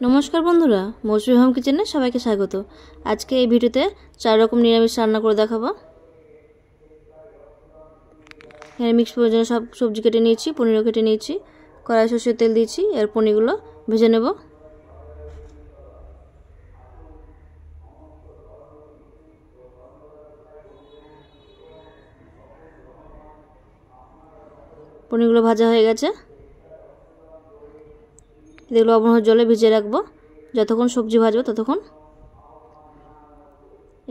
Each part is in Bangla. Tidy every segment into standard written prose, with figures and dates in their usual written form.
নমস্কার বন্ধুরা, মৌসুমী হোম কিচেনে সবাইকে স্বাগত। আজকে এই ভিডিওতে 4 রকম নিরামিষ রান্না করে দেখাবো। এখানে মিক্স প্রয়োজনে সব সবজি কেটে নিয়েছি, পনিরও কেটে নিয়েছি, কড়াই সরষের তেল দিয়েছি। এর পনিরগুলো ভেজে নেব। পনিরগুলো ভাজা হয়ে গেছে। এগুলো লবণ জলে ভিজিয়ে রাখবো যতক্ষণ সবজি ভাজবো ততক্ষণ।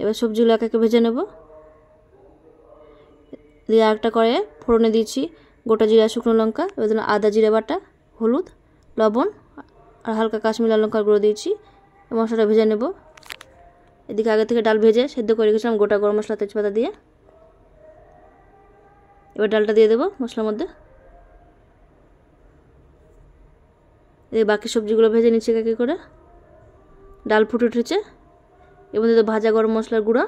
এবার সবজিগুলো এক একে ভেজে নেব। দিয়ে আরেকটা কড়াইয়ে ফোড়নে দিয়েছি গোটা জিরা, শুকনো লঙ্কা, এবার আদা জিরে বাটা, হলুদ, লবণ আর হালকা কাশ্মীরি লাল লঙ্কার গুঁড়ো দিয়েছি। মশলাটা ভেজে নেব। এদিকে আগে থেকে ডাল ভেজে সেদ্ধ করে রেখেছিলাম গোটা গরম মশলা তেজপাতা দিয়ে। এবার ডালটা দিয়ে দেবো মশলার মধ্যে। এই বাকি সবজিগুলো ভেজে নিচ্ছি এক এক করে। ডাল ফুটে উঠেছে। এর মধ্যে ভাজা গরম মশলার গুঁড়া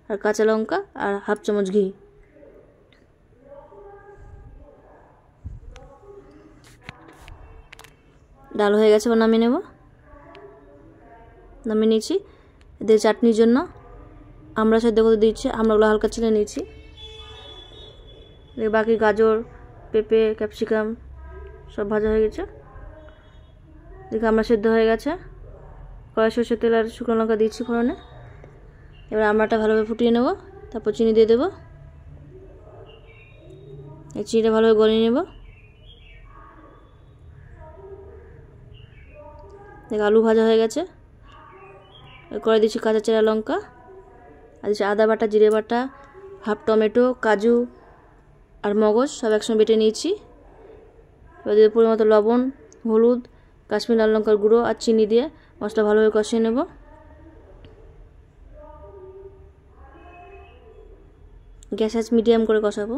আর কাঁচা লঙ্কা আর হাফ চামচ ঘি। ডাল হয়ে গেছে, নামিয়ে নেব। নামিয়ে নিয়েছি। এদের চাটনির জন্য আমরা সেদ্ধ করে দিচ্ছি, আমরাগুলো হালকা ছিলে নিয়েছি। বাকি গাজর, পেঁপে, ক্যাপসিকাম সব ভাজা হয়ে গেছে। দেখে আমরা সেদ্ধ হয়ে গেছে। কড়াই সরষের তেল আর শুকনো লঙ্কা দিচ্ছি ফোড়নে। এবার আমড়াটা ভালোভাবে ফুটিয়ে নেব, তারপর চিনি দিয়ে দেবো। এই চিনিটা ভালোভাবে গলিয়ে নেব। দেখ আলু ভাজা হয়ে গেছে। কড়াই দিচ্ছি কাঁচা চেরা লঙ্কা, আর দিচ্ছি আদা বাটা, জিরে বাটা, হাফ টমেটো, কাজু আর মগজ সব একসঙ্গে বেটে নিয়েছি। এবার দিয়ে পরিমাণ মতো লবণ, হলুদ, কাশ্মীরি লাল লঙ্কার গুঁড়ো আর চিনি দিয়ে মশলা ভালোভাবে কষিয়ে নেব। গ্যাস আঁচ মিডিয়াম করে কষাবো।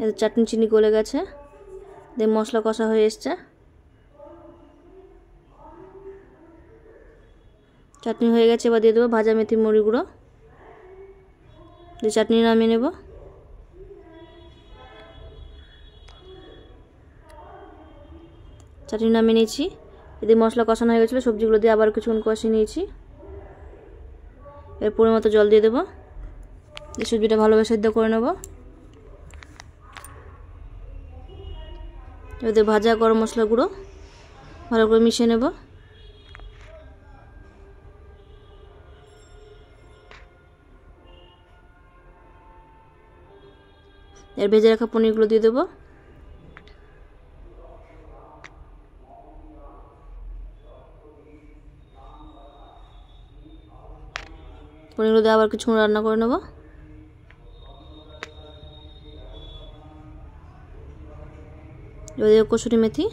এতে চাটনি চিনি গলে গেছে। দিয়ে মশলা কষা হয়ে এসছে। চাটনি হয়ে গেছে। এবার দিয়ে দেবো ভাজা মেথি মুড়ি গুঁড়ো। দিয়ে চাটনি নামিয়ে নেব। চাটনি নামিয়ে নিয়েছি। এদিকে মশলা কষানো হয়ে গেছিলো, সবজিগুলো দিয়ে আবার কিছুক্ষণ কষিয়ে নিয়েছি। এর পরিমাণ মতো জল দিয়ে দেবো। দিয়ে সবজিটা ভালোভাবে সেদ্ধ করে নেব। এবার ভাজা গরম মশলা গুঁড়ো ভালো করে মিশিয়ে নেব। এর ভেজে রাখা পনিরগুলো দিয়ে দেবো। পনিরগুলো দিয়ে আবার কিছুক্ষণ রান্না করে নেব। এবার দেবো কসুরি মেথি।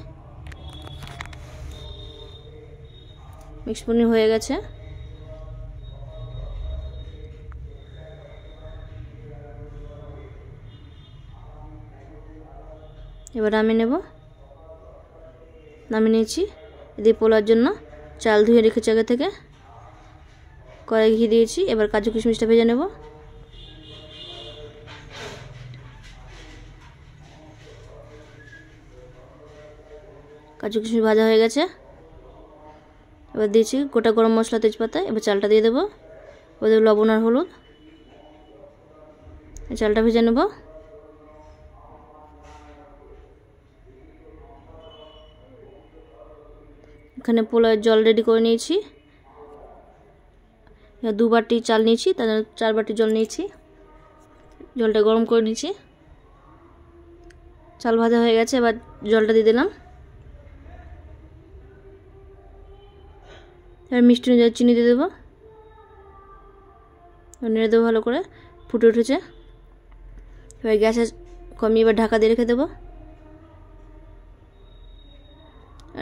মিক্স পনির হয়ে গেছে। এবার নামিয়ে নেব। নামিয়ে নিয়েছি। এদিকে পোলার জন্য চাল ধুয়ে রেখেছি আগে থেকে। কড়াই ঘি দিয়েছি। এবার কাজু কিশমিশটা ভেজে নেব। কাজু কিশমিশ ভাজা হয়ে গেছে। এবার দিয়েছি গোটা গরম মশলা তেজপাতা। এবার চালটা দিয়ে দেবো। এবার দেবো লবণ আর হলুদ। চালটা ভেজে নেব। এখানে পোলাওয়ের জল রেডি করে নিয়েছি। 2 বাটি চাল নিয়েছি, তার 4 বাটি জল নিয়েছি। জলটা গরম করে নিয়েছি। চাল ভাজা হয়ে গেছে। এবার জলটা দিয়ে দিলাম। এবার মিষ্টি অনুযায়ী চিনি দিয়ে দেবো। নেড়ে দেবো ভালো করে। ফুটে উঠেছে। এবার গ্যাসে কমিয়ে এবার ঢাকা দিয়ে রেখে দেবো।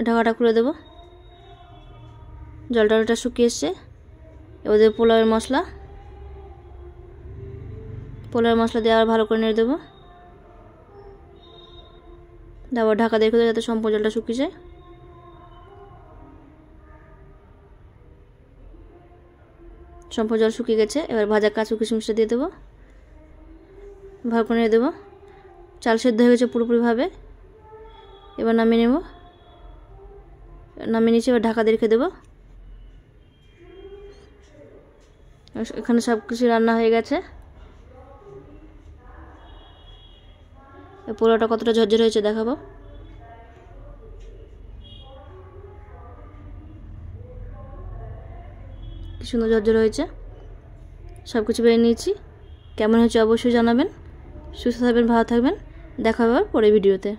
ঢাকাটা খুলে দেবো। জলটা শুকিয়ে এসছে। এবার দেবো পোলাওয়ের মশলা। পোলাওয়ের মশলা দিয়ে আবার ভালো করে নেড়ে দেবো। আবার ঢাকা দিয়ে রেখে দেবো যাতে সম্পূর্ণ জলটা শুকিয়ে যায়। সম্পূর্ণ জল শুকিয়ে গেছে। এবার ভাজা কাজু কিশমিশটা দিয়ে দেবো। ভালো করে নেড়ে দেবো। চাল সেদ্ধ হয়ে গেছে পুরোপুরিভাবে। এবার নামিয়ে নেব। নামিয়ে নিয়েছি, এবার ঢাকা দিয়ে রেখে দেবো। এখানে সব কিছু রান্না হয়ে গেছে। পোলাওটা কতটা ঝরঝরে হয়েছে দেখাবো। কি সুন্দর ঝরঝরে হয়েছে। সব কিছু বেরিয়ে নিয়েছি। কেমন হয়েছে অবশ্যই জানাবেন। সুস্থ থাকবেন, ভালো থাকবেন। দেখা হবে পরের ভিডিওতে।